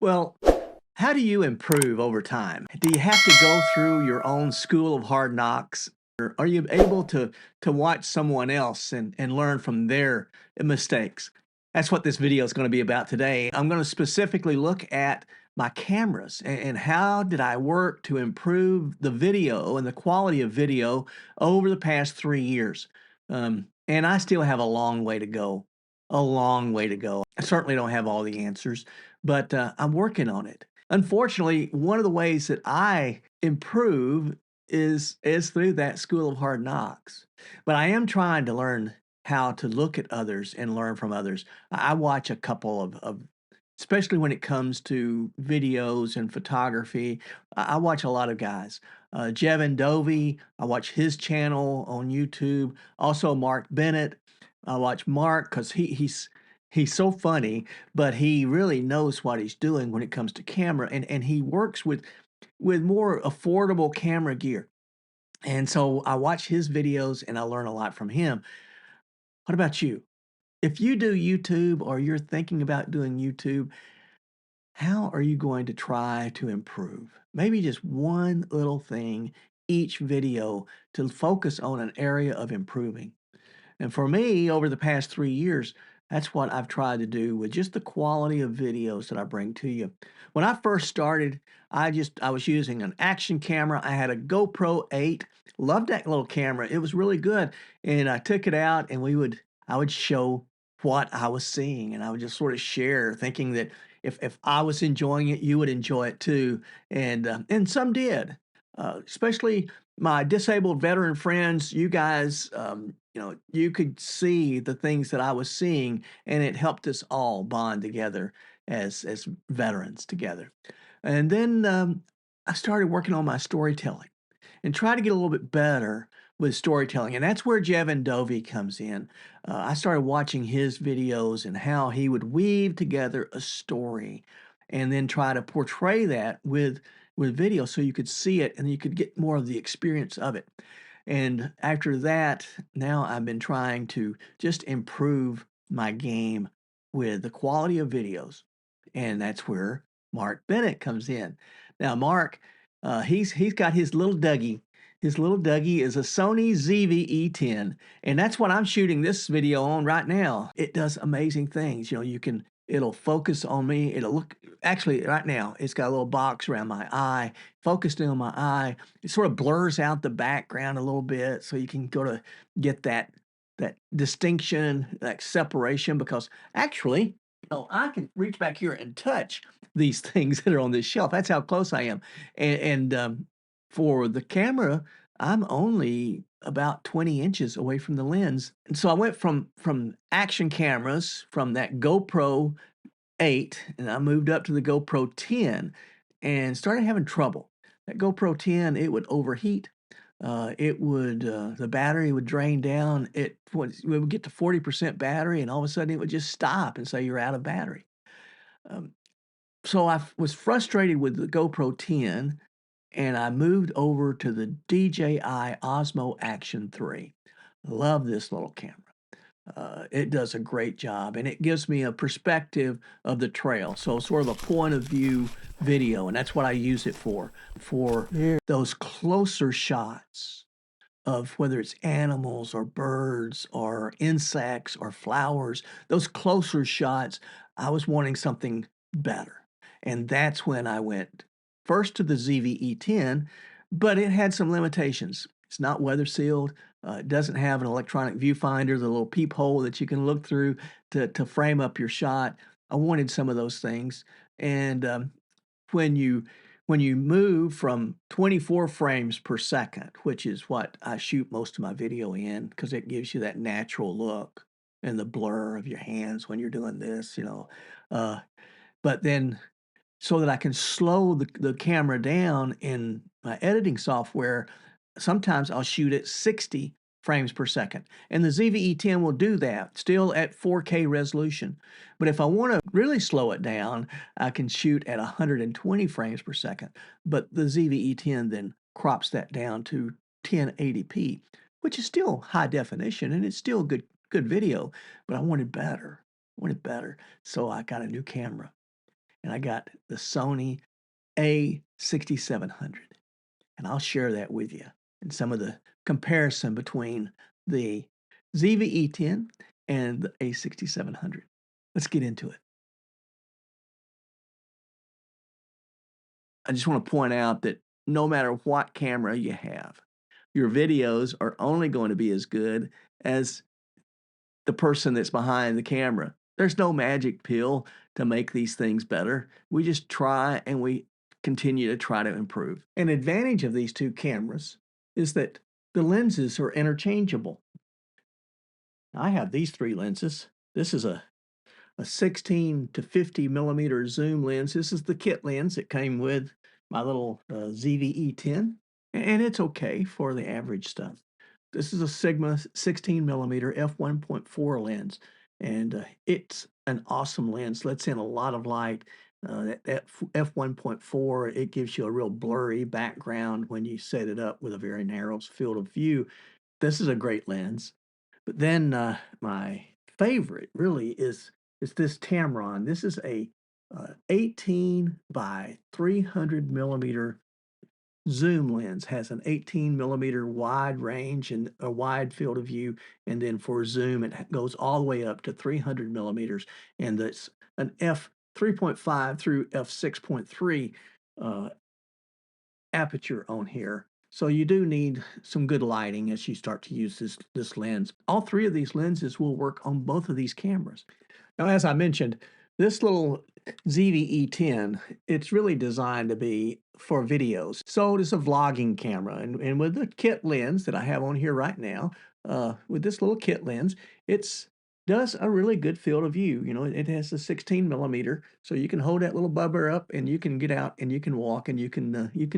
Well, how do you improve over time? Do you have to go through your own school of hard knocks, or are you able to watch someone else and learn from their mistakes? That's what this video is going to be about today. I'm going to specifically look at my cameras and how did I work to improve the video and the quality of video over the past 3 years. And I still have a long way to go. A long way to go. I certainly don't have all the answers, but I'm working on it. Unfortunately, one of the ways that I improve is through that school of hard knocks. But I am trying to learn how to look at others and learn from others. I watch a couple of especially when it comes to videos and photography. I watch a lot of guys. Jeven Dovey, I watch his channel on YouTube. Also, Mark Bennett. I watch Mark because he's so funny, but he really knows what he's doing when it comes to camera, and he works with more affordable camera gear. And so I watch his videos and I learn a lot from him. What about you? If you do YouTube or you're thinking about doing YouTube, how are you going to try to improve? Maybe just one little thing each video to focus on an area of improving. And for me, over the past 3 years, that's what I've tried to do with just the quality of videos that I bring to you. When I first started, I was using an action camera. I had a GoPro 8. Loved that little camera. It was really good. And I took it out and I would show what I was seeing, and I would just sort of share, thinking that if I was enjoying it, you would enjoy it too. And some did. Especially my disabled veteran friends, you guys, you could see the things that I was seeing, and it helped us all bond together as veterans together. And then I started working on my storytelling and try to get a little bit better with storytelling. And that's where Jeven Dovey comes in. I started watching his videos and how he would weave together a story and then try to portray that with video so you could see it and you could get more of the experience of it. And after that, now I've been trying to just improve my game with the quality of videos. And that's where Mark Bennett comes in. Now, Mark, he's got his little Dougie. His little Dougie is a Sony ZV-E10, and that's what I'm shooting this video on right now. It does amazing things. It'll focus on me. It'll look, actually, right now, it's got a little box around my eye, focused in on my eye. It sort of blurs out the background a little bit so you can go to get that distinction, that separation, because actually, I can reach back here and touch these things that are on this shelf. That's how close I am. And for the camera, I'm only about 20 inches away from the lens. And so I went from action cameras, from that GoPro 8, and I moved up to the GoPro 10 and started having trouble. That GoPro 10, it would overheat. The battery would drain down. We would get to 40% battery, and all of a sudden it would just stop and say you're out of battery. Um, so I was frustrated with the GoPro 10, and I moved over to the DJI Osmo Action 3. Love this little camera. It does a great job, and it gives me a perspective of the trail. So sort of a point of view video, and that's what I use it for Yeah. those closer shots of whether it's animals or birds or insects or flowers, those closer shots. I was wanting something better. And that's when I went first to the ZV-E10, but it had some limitations. It's not weather sealed. It doesn't have an electronic viewfinder, the little peephole that you can look through to frame up your shot. I wanted some of those things. And when you when you move from 24 frames per second, which is what I shoot most of my video in, because it gives you that natural look and the blur of your hands when you're doing this, Uh, but then so that I can slow the camera down in my editing software, sometimes I'll shoot at 60 frames per second. And the ZV-E10 will do that, still at 4K resolution. But if I want to really slow it down, I can shoot at 120 frames per second. But the ZV-E10 then crops that down to 1080p, which is still high definition and it's still good video, but I wanted better. So I got a new camera. and I got the Sony A6700. And I'll share that with you and some of the comparison between the ZV-E10 and the A6700. Let's get into it. I just want to point out that no matter what camera you have, your videos are only going to be as good as the person that's behind the camera. There's no magic pill to make these things better. We just try and we continue to try to improve. An advantage of these two cameras is that the lenses are interchangeable. I have these three lenses. This is a 16 to 50 millimeter zoom lens. This is the kit lens that came with my little ZV-E10, and it's okay for the average stuff. This is a Sigma 16 millimeter f1.4 lens, and it's an awesome lens. Lets in a lot of light. That f1.4, it gives you a real blurry background when you set it up with a very narrow field of view. This is a great lens. But then my favorite really is this Tamron. This is a 18 by 300 millimeter zoom lens. Has an 18 millimeter wide range and a wide field of view, and then for zoom it goes all the way up to 300 millimeters, and it's an f 3.5 through f 6.3 aperture on here. So you do need some good lighting as you start to use this lens. All three of these lenses will work on both of these cameras. Now, as I mentioned, this little ZV-E10, it's really designed to be for videos. So it is a vlogging camera. And with the kit lens that I have on here right now, with this little kit lens, it's does a really good field of view. You know, it has a 16 millimeter, so you can hold that little bubber up and you can get out and you can walk and you can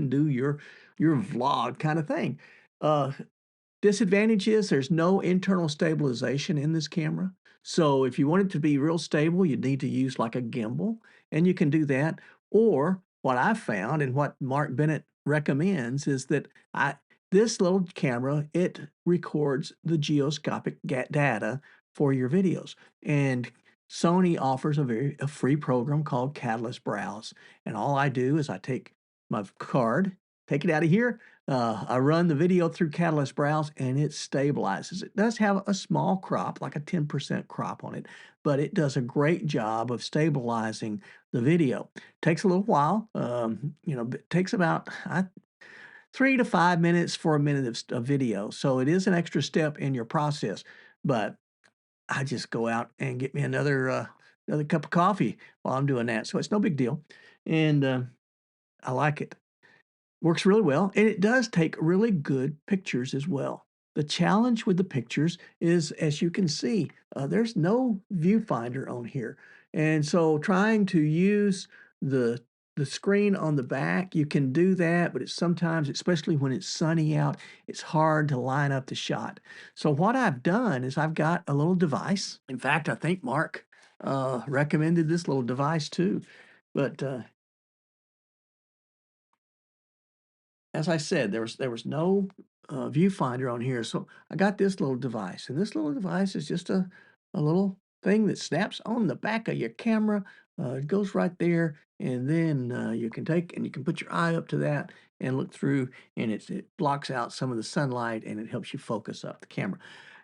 do your vlog kind of thing. Uh, Disadvantage is there's no internal stabilization in this camera. So if you want it to be real stable, you need to use like a gimbal, and you can do that. Or what I found and what Mark Bennett recommends is that this little camera, it records the geoscopic data for your videos. And Sony offers a free program called Catalyst Browse. And all I do is I take my card, take it out of here, I run the video through Catalyst Browse and it stabilizes. It does have a small crop, like a 10% crop on it, but it does a great job of stabilizing the video. Takes a little while. It takes about 3 to 5 minutes for a minute of video. So it is an extra step in your process, but I just go out and get me another cup of coffee while I'm doing that. So it's no big deal. And I like it. Works really well, and it does take really good pictures as well. The challenge with the pictures is, as you can see, there's no viewfinder on here. And so trying to use the the screen on the back, you can do that, but it's sometimes, especially when it's sunny out, it's hard to line up the shot. So what I've done is I've got a little device. In fact, I think Mark recommended this little device too. But as I said, there was no viewfinder on here, so I got this little device, and this little device is just a little thing that snaps on the back of your camera. It goes right there, and then you can take and you can put your eye up to that and look through, and it blocks out some of the sunlight and it helps you focus up the camera.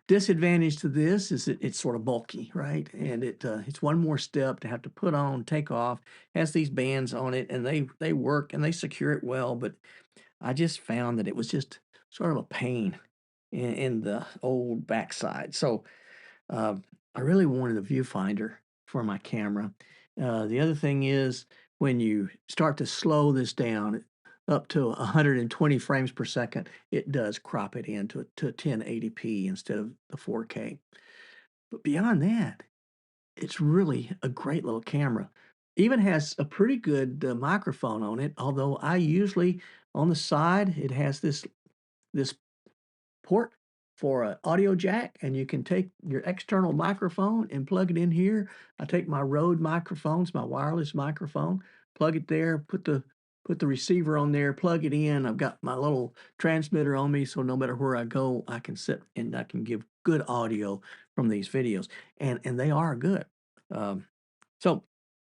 Disadvantage to this is that it's sort of bulky, right? And it's one more step to have to put on, take off. Has these bands on it, and they work and they secure it well, but I just found that it was just sort of a pain in the old backside. So uh, I really wanted a viewfinder for my camera. The other thing is when you start to slow this down up to 120 frames per second, it does crop it to 1080p instead of the 4K. But beyond that, it's really a great little camera. Even has a pretty good microphone on it, although I usually on the side it has this port for an audio jack, and you can take your external microphone and plug it in here. I take my Rode microphones, my wireless microphone, plug it there, put the receiver on there, plug it in. I've got my little transmitter on me, so no matter where I go, I can sit and I can give good audio from these videos, and they are good. Um, so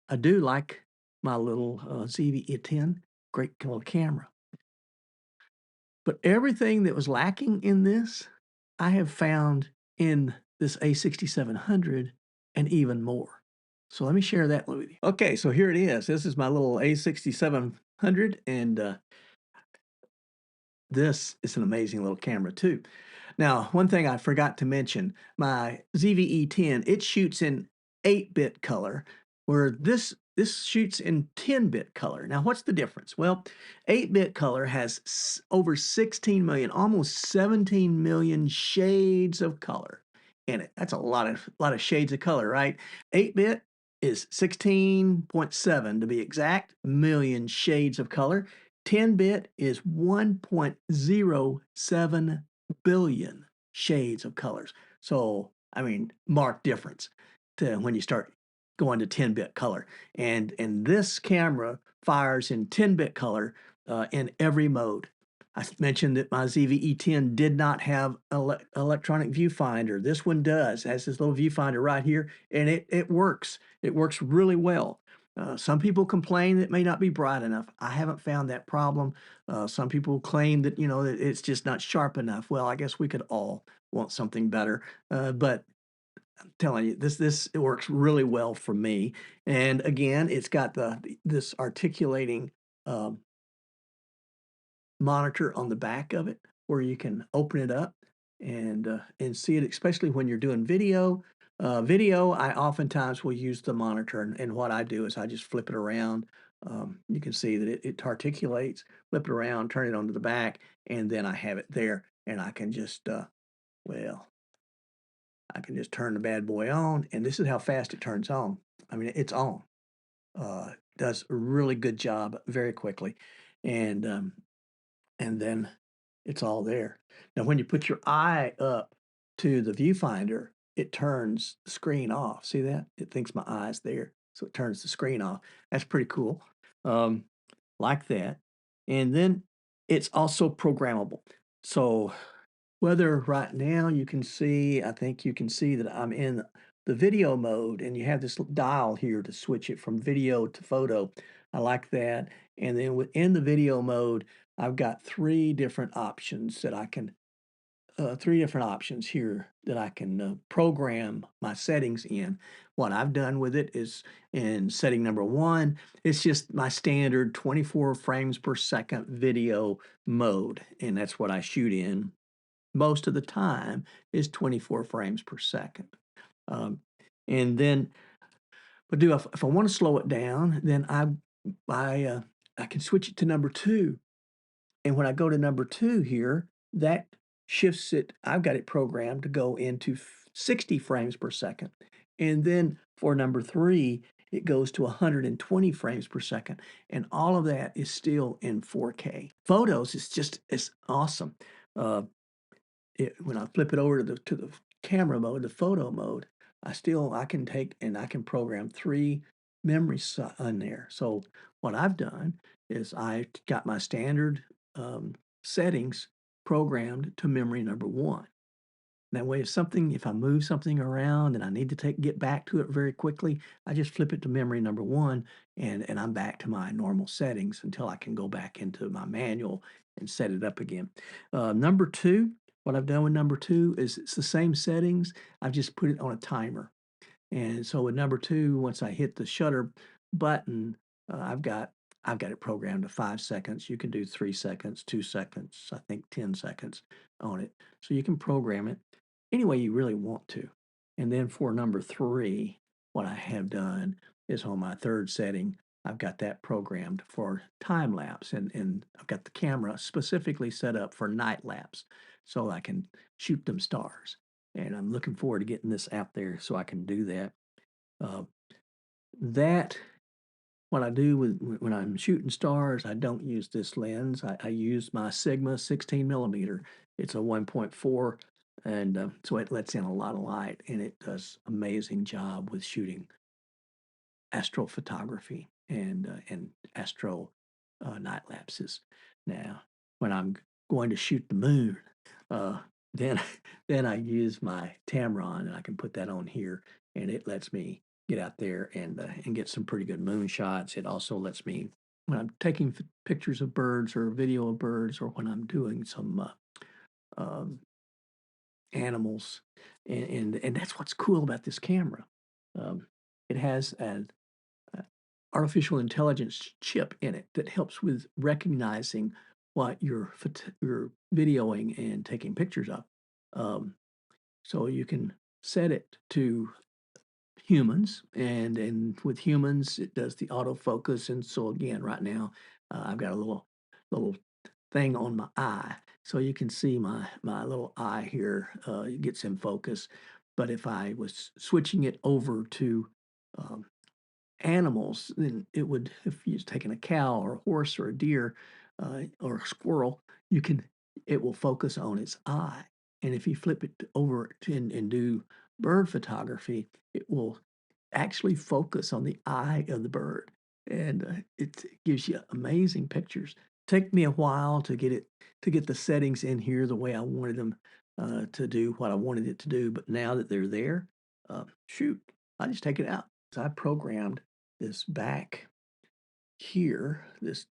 I do like my little ZV-E10. Great little camera. But everything that was lacking in this, I have found in this A6700 and even more. So let me share that with you. Okay, so here it is. This is my little A6700, and this is an amazing little camera too. Now, one thing I forgot to mention, my ZV-E10, it shoots in 8-bit color, where this shoots in 10-bit color. Now, what's the difference? Well, 8-bit color has over 16 million, almost 17 million shades of color in it. That's a lot of shades of color, right? 8-bit is 16.7 to be exact million shades of color. 10-bit is 1.07 billion shades of colors. So, I mean, marked difference to when you start going to 10-bit color. And this camera fires in 10-bit color in every mode. I mentioned that my ZV-E10 did not have electronic viewfinder. This one does. It has this little viewfinder right here, and it works. It works really well. Some people complain that it may not be bright enough. I haven't found that problem. Some people claim that, you know, that it's just not sharp enough. Well, I guess we could all want something better. But I'm telling you, this it works really well for me. And again, it's got this articulating um, monitor on the back of it where you can open it up and see it, especially when you're doing video. Video, I oftentimes will use the monitor, and what I do is I just flip it around. You can see that it articulates, flip it around, turn it onto the back, and then I have it there, and I can just, well, I can just turn the bad boy on, and this is how fast it turns on. I mean, it's on. Does a really good job very quickly, and then it's all there. Now, when you put your eye up to the viewfinder, it turns the screen off. See that? It thinks my eye's there, so it turns the screen off. That's pretty cool. Um, like that. And then it's also programmable. So whether right now you can see, I think you can see that I'm in the video mode, and you have this dial here to switch it from video to photo. I like that. And then within the video mode, I've got three different options that I can, here that I can program my settings in. What I've done with it is in setting number one, it's just my standard 24 frames per second video mode, and that's what I shoot in most of the time is 24 frames per second. Um, and then, but if I want to slow it down, then I can switch it to number two. And when I go to number two here, that shifts it. I've got it programmed to go into 60 frames per second. And then for number three, it goes to 120 frames per second. And all of that is still in 4K. Photos is just, it's awesome. Uh, when I flip it over to the camera mode, the photo mode, I can take and I can program three memories on there. So what I've done is I got my standard settings programmed to memory number one. That way, if I move something around and I need to get back to it very quickly, I just flip it to memory number one, and I'm back to my normal settings until I can go back into my manual and set it up again. Number two, what I've done with number two is it's the same settings. I've just put it on a timer. And so with number two, once I hit the shutter button, I've got it programmed to 5 seconds. You can do 3 seconds, 2 seconds, I think 10 seconds on it. So you can program it any way you really want to. And then for number three, what I have done is on my third setting, I've got that programmed for time lapse, and I've got the camera specifically set up for night lapse so I can shoot them stars. And I'm looking forward to getting this out there so I can do that. Uh, that what I do when I'm shooting stars, I don't use this lens. I use my Sigma 16 millimeter. It's a 1.4, and so it lets in a lot of light, and it does amazing job with shooting astrophotography and astro night lapses. Now, when I'm going to shoot the moon, uh, then then I use my Tamron, and I can put that on here, and it lets me get out there and get some pretty good moon shots. It also lets me, when I'm taking pictures of birds or video of birds, or when I'm doing some um, animals, and that's what's cool about this camera. Um, it has an artificial intelligence chip in it that helps with recognizing what you're videoing and taking pictures of. Um, so you can set it to humans, and with humans it does the autofocus. And so again, right now I've got a little thing on my eye, so you can see my little eye here. It gets in focus. But if I was switching it over to um, animals, then it would, if you're taking a cow or a horse or a deer or a squirrel, you can, it will focus on its eye. And if you flip it over and do bird photography, it will actually focus on the eye of the bird. And it gives you amazing pictures. Take me a while to get the settings in here the way I wanted them to do what I wanted it to do. But now that they're there, shoot, I just take it out. So I programmed this back here, this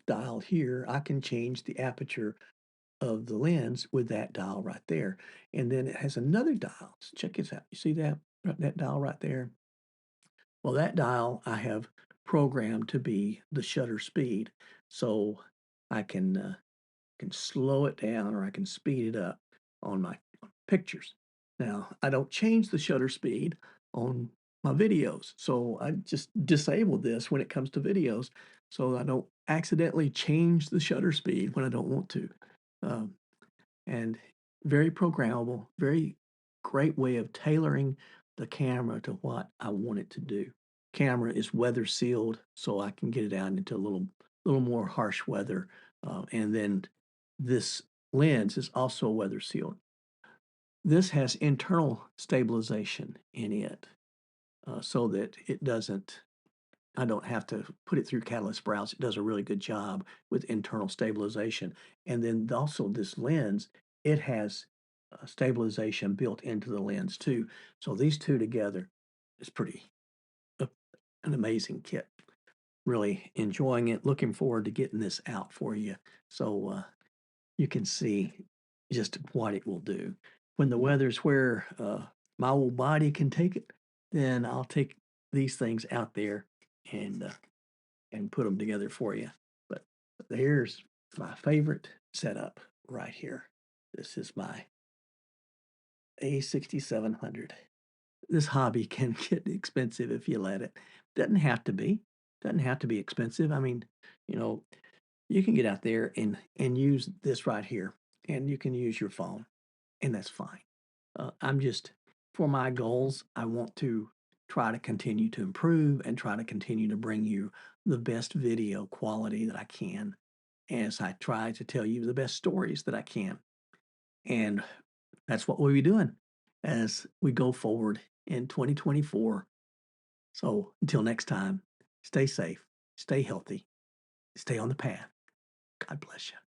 dial here. I can change the aperture of the lens with that dial right there. And then it has another dial. So check this out. You see that dial right there? Well, that dial I have programmed to be the shutter speed. So I can slow it down or I can speed it up on my pictures. Now, I don't change the shutter speed on my videos. So I just disable this when it comes to videos so I don't accidentally change the shutter speed when I don't want to. Um, and very programmable, very great way of tailoring the camera to what I want it to do. Camera is weather sealed, so I can get it out into a little more harsh weather. And then this lens is also weather sealed. This has internal stabilization in it, so that it doesn't, I don't have to put it through Catalyst Browse. It does a really good job with internal stabilization. And then also this lens, it has stabilization built into the lens too. So these two together is pretty uh, an amazing kit. Really enjoying it. Looking forward to getting this out for you so you can see just what it will do. When the weather's where my old body can take it, then I'll take these things out there and put them together for you. But here's my favorite setup right here. This is my A6700. This hobby can get expensive if you let it. Doesn't have to be. Doesn't have to be expensive. I mean, you know, you can get out there and use this right here, and you can use your phone, and that's fine. I'm just, for my goals, I want to try to continue to improve and try to continue to bring you the best video quality that I can as I try to tell you the best stories that I can. And that's what we'll be doing as we go forward in 2024. So until next time, stay safe, stay healthy, stay on the path. God bless you.